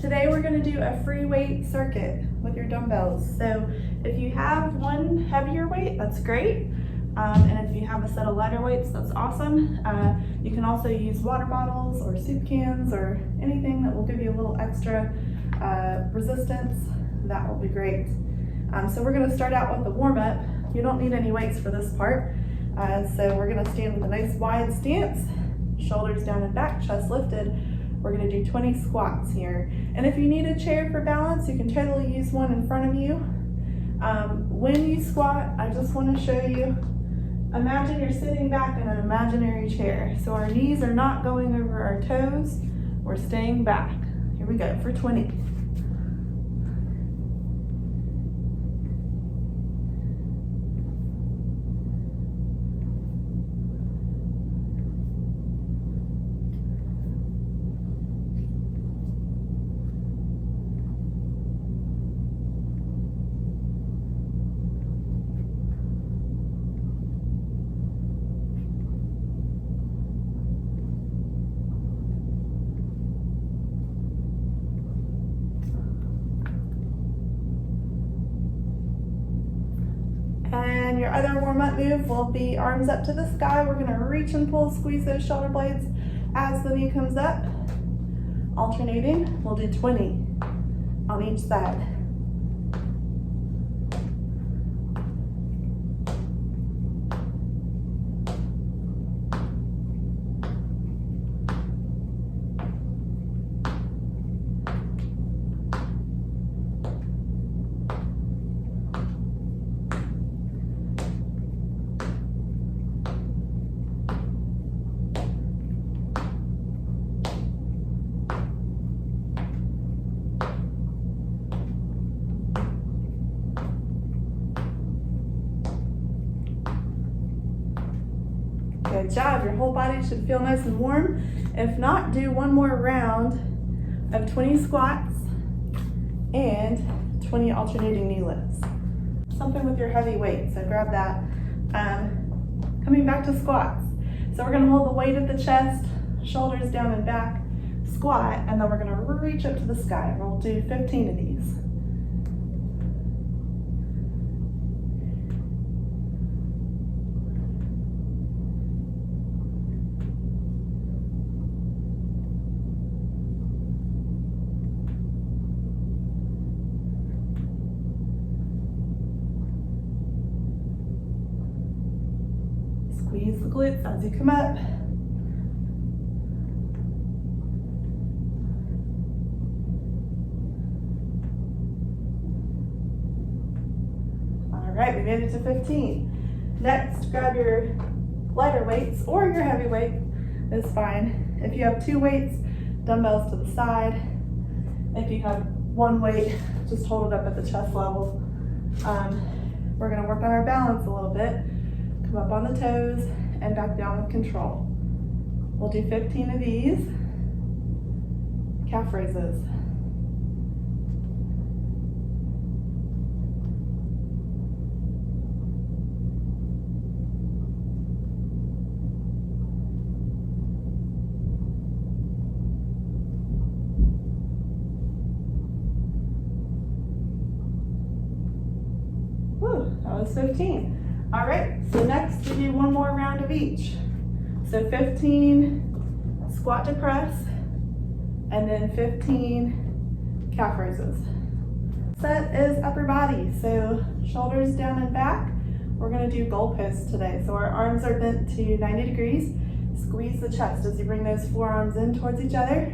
Today we're going to do a free weight circuit with your dumbbells. So if you have one heavier weight, that's great. And if you have a set of lighter weights, that's awesome. You can also use water bottles or soup cans or anything that will give you a little extra resistance. That will be great. So we're going to start out with the warm-up. You don't need any weights for this part. So we're going to stand with a nice wide stance, shoulders down and back, chest lifted. We're going to do 20 squats here. And if you need a chair for balance, you can totally use one in front of you. When you squat, I just want to show you, imagine you're sitting back in an imaginary chair. So our knees are not going over our toes. We're staying back. Here we go for 20. And your other warm-up move will be arms up to the sky. We're gonna reach and pull, squeeze those shoulder blades as the knee comes up. Alternating, we'll do 20 on each side. Good job. Your whole body should feel nice and warm. If not, do one more round of 20 squats and 20 alternating knee lifts. Something with your heavy weight, so grab that. Coming back to squats. So we're going to hold the weight at the chest, shoulders down and back, squat, and then we're going to reach up to the sky. We'll do 15 of these. Squeeze the glutes as you come up. All right, we made it to 15. Next, grab your lighter weights or your heavy weight is fine. If you have two weights, dumbbells to the side. If you have one weight, just hold it up at the chest level. We're gonna work on our balance a little bit. Come up on the toes and back down with control. We'll do 15 of these. Calf raises. Woo, that was 15. All right, so next we do one more round of each. So 15 squat to press, and then 15 calf raises. Set is upper body, so shoulders down and back. We're gonna do goal posts today. So our arms are bent to 90 degrees. Squeeze the chest as you bring those forearms in towards each other.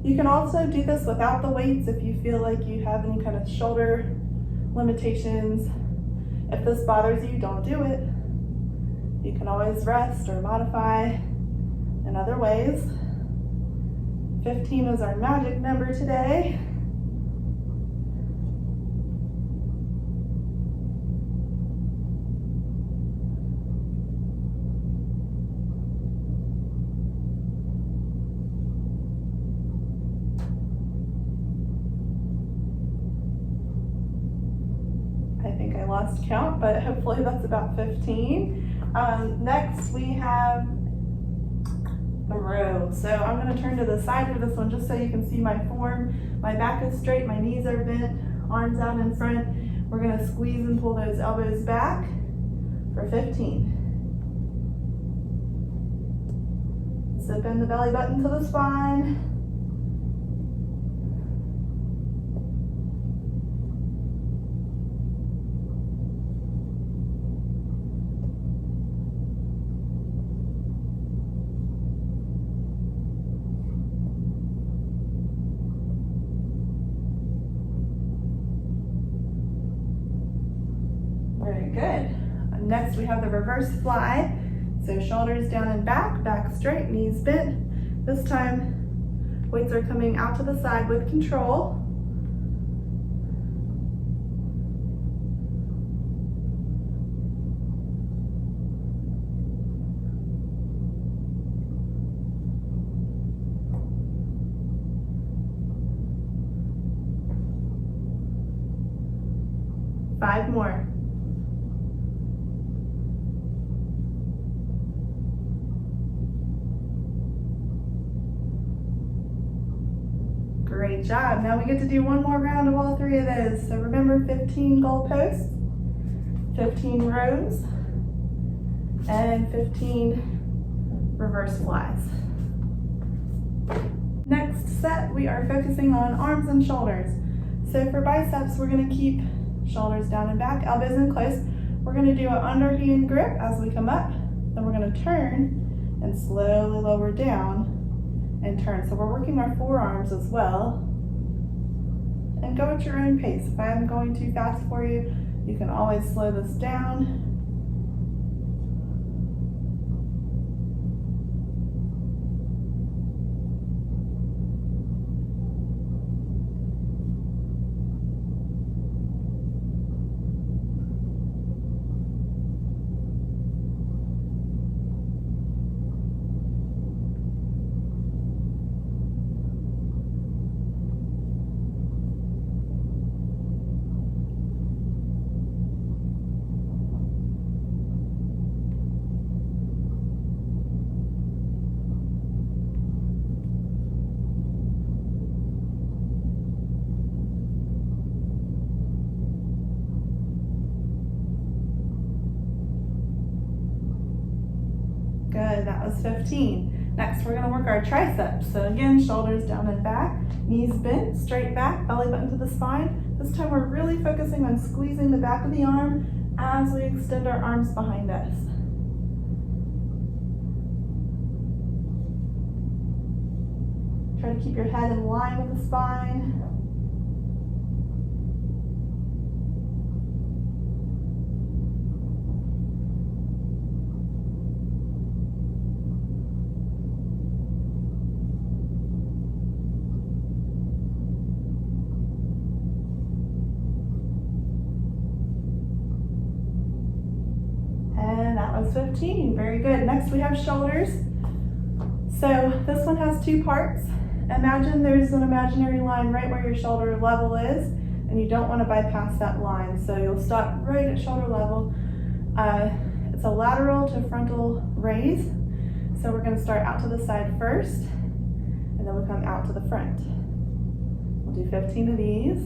You can also do this without the weights if you feel like you have any kind of shoulder limitations. If this bothers you, don't do it. You can always rest or modify in other ways. 15 is our magic number today. I think I lost count, but hopefully that's about 15. Next we have the row. So I'm going to turn to the side for this one just so you can see my form. My back is straight, my knees are bent, arms out in front. We're going to squeeze and pull those elbows back for 15. So bend the belly button to the spine. Very good. Next we have the reverse fly. So shoulders down and back, back straight, knees bent. This time weights are coming out to the side with control. Five more. Great job. Now we get to do one more round of all three of those. So remember 15 goal posts, 15 rows, and 15 reverse flies. Next set, we are focusing on arms and shoulders. So for biceps, we're going to keep shoulders down and back, elbows in close. We're going to do an underhand grip as we come up. Then we're going to turn and slowly lower down and turn. So we're working our forearms as well. And go at your own pace. If I'm going too fast for you, you can always slow this down. Good, that was 15. Next, we're gonna work our triceps. So again, shoulders down and back, knees bent, straight back, belly button to the spine. This time we're really focusing on squeezing the back of the arm as we extend our arms behind us. Try to keep your head in line with the spine. That was 15, very good. Next we have shoulders. So this one has two parts. Imagine there's an imaginary line right where your shoulder level is, and you don't want to bypass that line. So you'll stop right at shoulder level. It's a lateral to frontal raise. So we're going to start out to the side first, and then we'll come out to the front. We'll do 15 of these.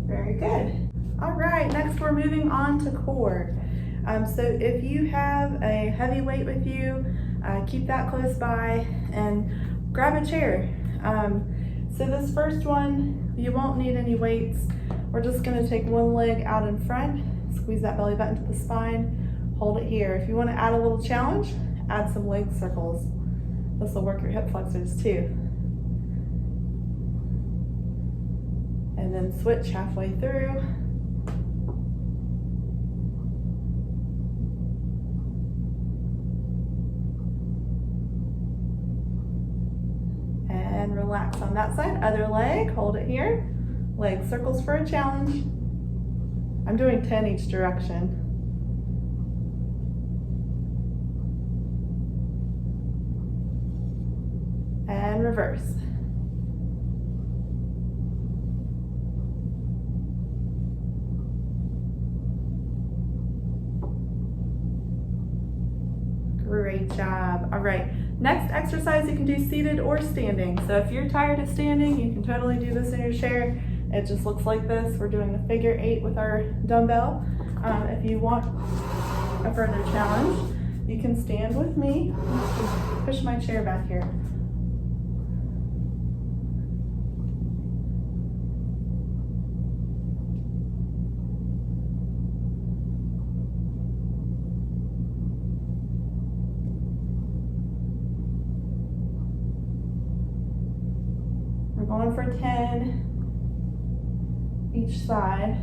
Very good. All right, next we're moving on to core. So if you have a heavy weight with you, keep that close by and grab a chair. So this first one, you won't need any weights. We're just gonna take one leg out in front, squeeze that belly button to the spine, hold it here. If you want to add a little challenge, add some leg circles. This will work your hip flexors too. And then switch halfway through. And relax on that side. Other leg, hold it here. Leg circles for a challenge. I'm doing 10 each direction. And reverse. Great job. All right, next exercise you can do seated or standing. So if you're tired of standing, you can totally do this in your chair. It just looks like this. We're doing the figure 8 with our dumbbell. If you want a further challenge, you can stand with me. Just push my chair back here. We're going for 10 each side.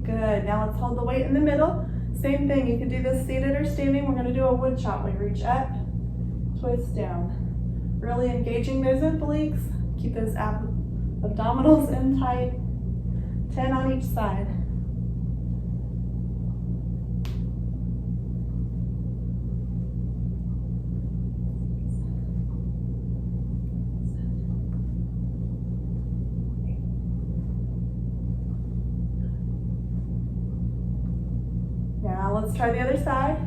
Good, now let's hold the weight in the middle. Same thing, you can do this seated or standing. We're gonna do a wood chop. We reach up, twist down. Really engaging those obliques. Keep those abdominals in tight. 10 on each side. Now let's try the other side.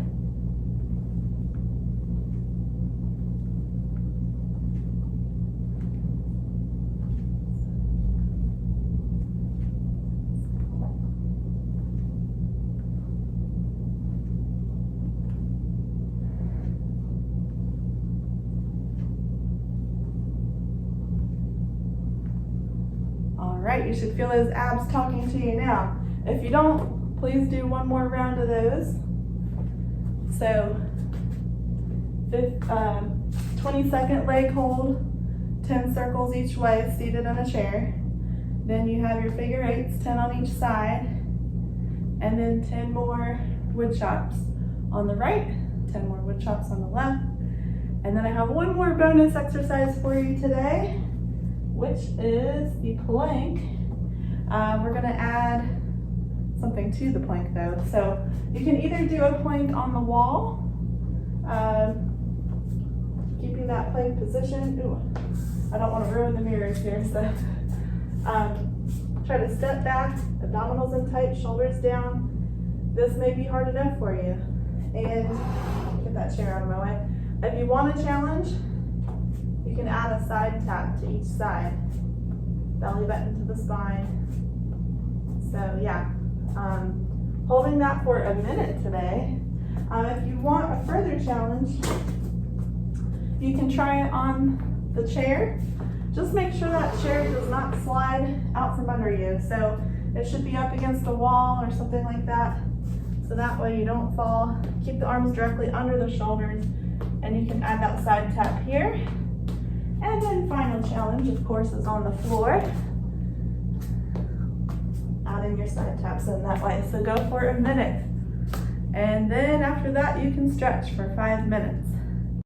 All right, you should feel those abs talking to you now. If you don't, please do one more round of those. So, 20-second leg hold, 10 circles each way, seated in a chair. Then you have your figure 8s, 10 on each side. And then 10 more wood chops on the right, 10 more wood chops on the left. And then I have one more bonus exercise for you today, which is the plank. We're gonna add something to the plank though. So you can either do a plank on the wall, keeping that plank position. Ooh, I don't want to ruin the mirrors here, so try to step back, abdominals in tight, shoulders down. This may be hard enough for you. And get that chair out of my way. If you want a challenge, you can add a side tap to each side. Belly button to the spine. So yeah. Holding that for a minute today. If you want a further challenge, you can try it on the chair. Just make sure that chair does not slide out from under you. So it should be up against a wall or something like that. So that way you don't fall. Keep the arms directly under the shoulders, and you can add that side tap here. And then final challenge, of course, is on the floor. Adding your side taps in that way. So go for a minute. And then after that, you can stretch for 5 minutes.